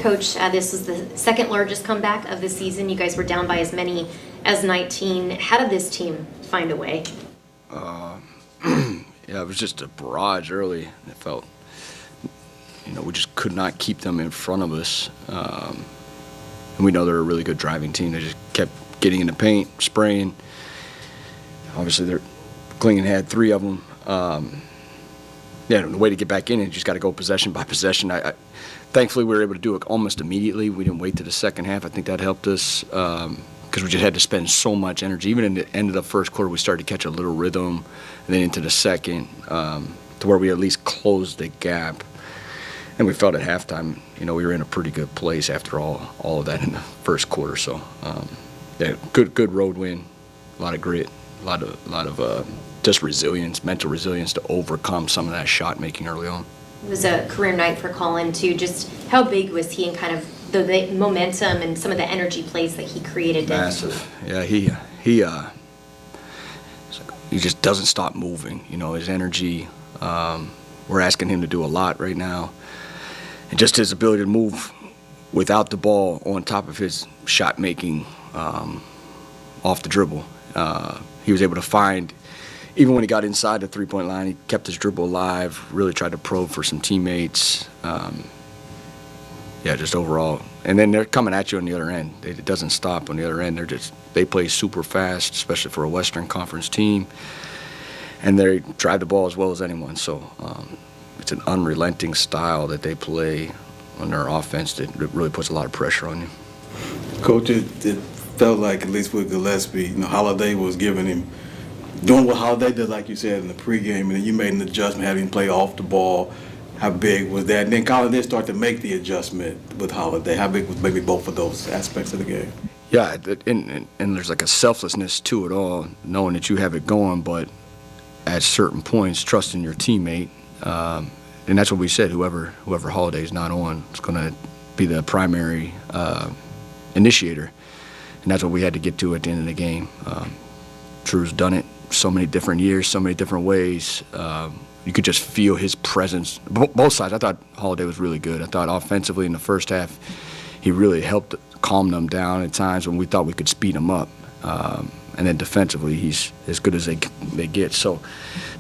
Coach, this was the second largest comeback of the season. You guys were down by as many as 19. How did this team find a way? Yeah, it was just a barrage early. It felt, we just could not keep them in front of us. And we know they're a really good driving team. They just kept getting in the paint, spraying. Obviously, Klingen had 3 of them. Yeah, the way to get back in it, you just got to go possession by possession. Thankfully, we were able to do it almost immediately. We didn't wait to the second half. I think that helped us because we just had to spend so much energy. Even in the end of the first quarter, we started to catch a little rhythm, and then into the second, to where we at least closed the gap. And we felt at halftime, we were in a pretty good place after all of that in the first quarter. So, yeah, good road win, a lot of grit, a lot of just resilience, mental resilience to overcome some of that shot making early on. It was a career night for Colin too. Just how big was he and kind of the momentum and some of the energy plays that he created? Massive. Yeah, he just doesn't stop moving. His energy. We're asking him to do a lot right now, and just his ability to move without the ball on top of his shot making off the dribble. He was able to find. Even when he got inside the three-point line, he kept his dribble alive, really tried to probe for some teammates. Yeah, just overall. And then they're coming at you on the other end. It doesn't stop on the other end. They play super fast, especially for a Western Conference team. And they drive the ball as well as anyone. So it's an unrelenting style that they play on their offense that really puts a lot of pressure on you. Coach, it felt like, at least with Gillespie, Holiday was giving him doing what Holiday did, like you said, in the pregame, and then you made an adjustment, having him play off the ball. How big was that? And then Colin did start to make the adjustment with Holiday. How big was maybe both of those aspects of the game? Yeah, and there's like a selflessness to it all, knowing that you have it going, but at certain points, trusting your teammate. And that's what we said, whoever Holiday's not on is going to be the primary initiator. And that's what we had to get to at the end of the game. Drew's done it so many different years, so many different ways. You could just feel his presence. Both sides. I thought Holiday was really good. I thought offensively in the first half, he really helped calm them down at times when we thought we could speed him up. And then defensively, he's as good as they get. So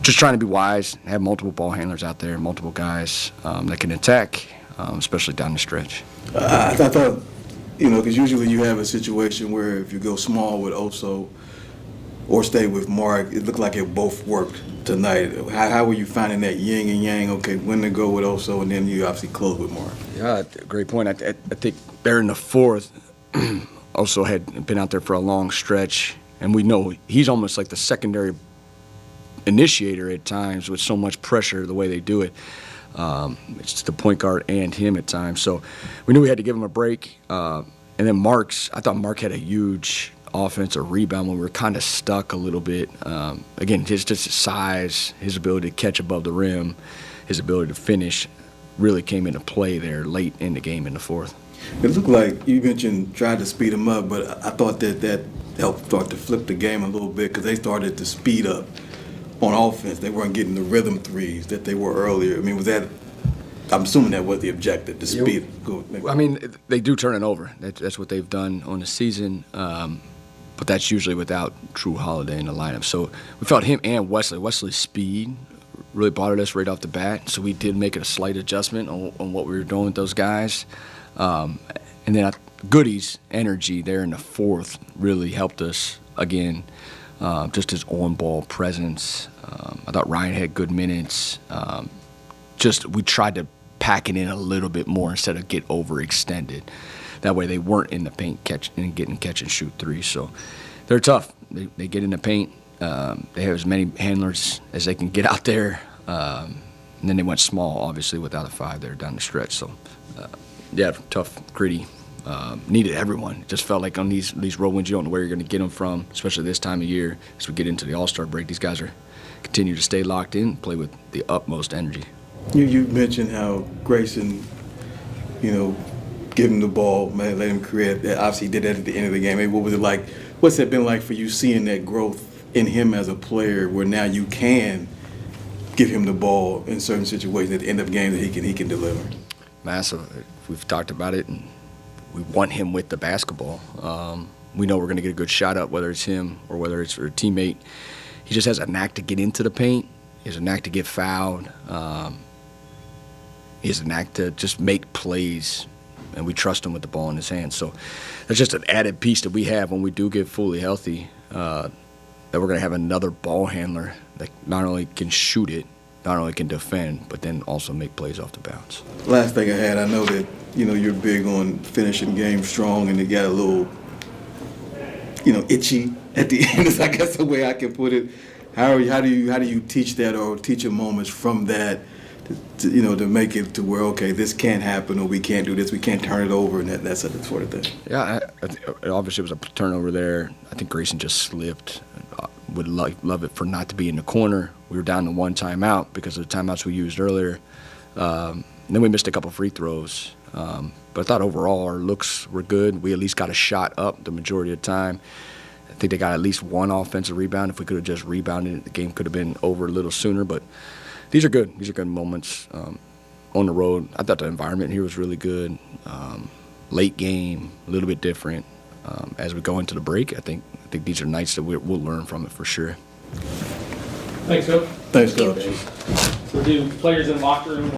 just trying to be wise, have multiple ball handlers out there, multiple guys that can attack, especially down the stretch. I thought, because usually you have a situation where if you go small with Oso, or stay with Mark, it looked like it both worked tonight. How were you finding that yin and yang, okay, when to go with Oso, and then you obviously close with Mark? Yeah, great point. I think there in the fourth, Oso had been out there for a long stretch, and we know he's almost like the secondary initiator at times with so much pressure the way they do it. It's the point guard and him at times. So we knew we had to give him a break. And then I thought Mark had a huge offensive rebound when we were kind of stuck a little bit. Again, just his size, his ability to catch above the rim, his ability to finish really came into play there late in the game in the fourth. It looked like you mentioned tried to speed him up, but I thought that helped start to flip the game a little bit because they started to speed up on offense. They weren't getting the rhythm threes that they were earlier. I mean, I'm assuming that was the objective, the speed. I mean, they do turn it over. That's what they've done on the season. But that's usually without Drew Holiday in the lineup. So we felt him and Wesley's speed really bothered us right off the bat. So we did make a slight adjustment on what we were doing with those guys. And then Goody's energy there in the fourth really helped us again. Just his on-ball presence. I thought Ryan had good minutes. We tried to pack it in a little bit more instead of get overextended. That way they weren't in the paint catch and shoot threes. So they're tough. They get in the paint. They have as many handlers as they can get out there. And then they went small, obviously, without a 5 there down the stretch. So, yeah, tough, gritty. Needed everyone. It just felt like on these road wins, you don't know where you're going to get them from, especially this time of year. As we get into the All-Star break, these guys continue to stay locked in, play with the utmost energy. You mentioned how Grayson, give him the ball, let him create. Obviously, he did that at the end of the game. Maybe what was it like? What's it been like for you seeing that growth in him as a player, where now you can give him the ball in certain situations at the end of games that he can deliver? massive. We've talked about it, and we want him with the basketball. We know we're going to get a good shot up, whether it's him or whether it's a teammate. He just has a knack to get into the paint. He has a knack to get fouled. He has a knack to just make plays, and we trust him with the ball in his hands. So that's just an added piece that we have when we do get fully healthy, that we're going to have another ball handler that not only can shoot it, not only can defend, but then also make plays off the bounce. Last thing I had, I know that, you're big on finishing games strong, and it got a little, itchy at the end is, I guess, the way I can put it. How do you teach that, or teach your moments from that to make it to where, okay, this can't happen, or we can't do this, we can't turn it over, and that sort of thing? Yeah, obviously it was a turnover there. I think Grayson just slipped. Would love it for not to be in the corner. We were down to one timeout because of the timeouts we used earlier. And then we missed a couple free throws. But I thought overall our looks were good. We at least got a shot up the majority of the time. I think they got at least one offensive rebound. If we could have just rebounded, the game could have been over a little sooner. But these are good. These are good moments on the road. I thought the environment here was really good. Late game, a little bit different. As we go into the break, I think these are nights that we'll learn from it for sure. Thanks, Coach. Thanks, Coach. So do players in the locker room